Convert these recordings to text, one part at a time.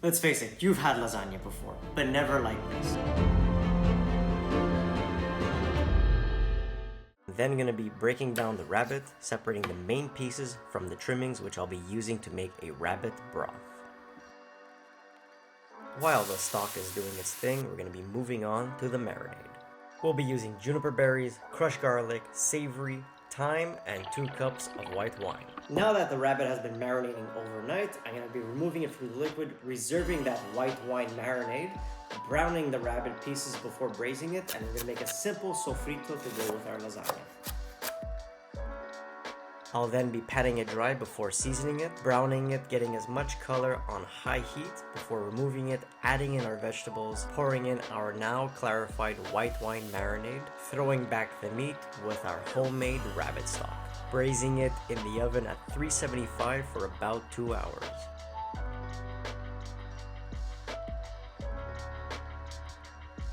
Let's face it, you've had lasagna before, but never like this. Then I'm gonna be breaking down the rabbit, separating the main pieces from the trimmings, which I'll be using to make a rabbit broth. While the stock is doing its thing, we're gonna be moving on to the marinade. We'll be using juniper berries, crushed garlic, savory, thyme, and 2 cups of white wine. Now that the rabbit has been marinating overnight, I'm going to be removing it from the liquid, reserving that white wine marinade, browning the rabbit pieces before braising it, and we're going to make a simple sofrito to go with our lasagna. I'll then be patting it dry before seasoning it, browning it, getting as much color on high heat before removing it, adding in our vegetables, pouring in our now clarified white wine marinade, throwing back the meat with our homemade rabbit stock, braising it in the oven at 375 for about 2 hours.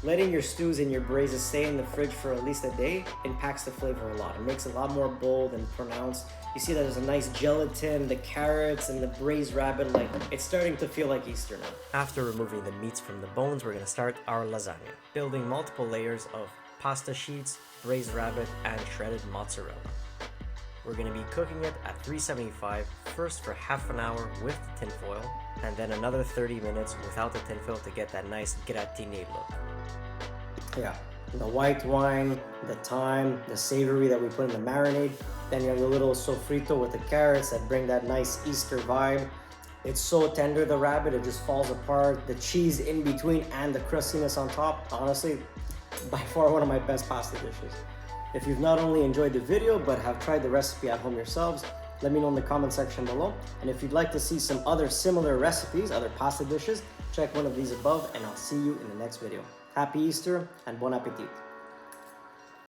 Letting your stews and your braises stay in the fridge for at least a day impacts the flavor a lot. It makes it a lot more bold and pronounced. You see that there's a nice gelatin, the carrots, and the braised rabbit, like it's starting to feel like Easter now. After removing the meats from the bones, we're gonna start our lasagna, building multiple layers of pasta sheets, braised rabbit, and shredded mozzarella. We're gonna be cooking it at 375, first for half an hour with the tinfoil, and then another 30 minutes without the tinfoil to get that nice gratiné look. Yeah, the white wine, the thyme, the savory that we put in the marinade, then you have the little sofrito with the carrots that bring that nice Easter vibe. It's so tender, the rabbit, it just falls apart. The cheese in between and the crustiness on top, honestly, by far one of my best pasta dishes. If you've not only enjoyed the video, but have tried the recipe at home yourselves, let me know in the comment section below. And if you'd like to see some other similar recipes, other pasta dishes, check one of these above, and I'll see you in the next video. Happy Easter and bon appetit!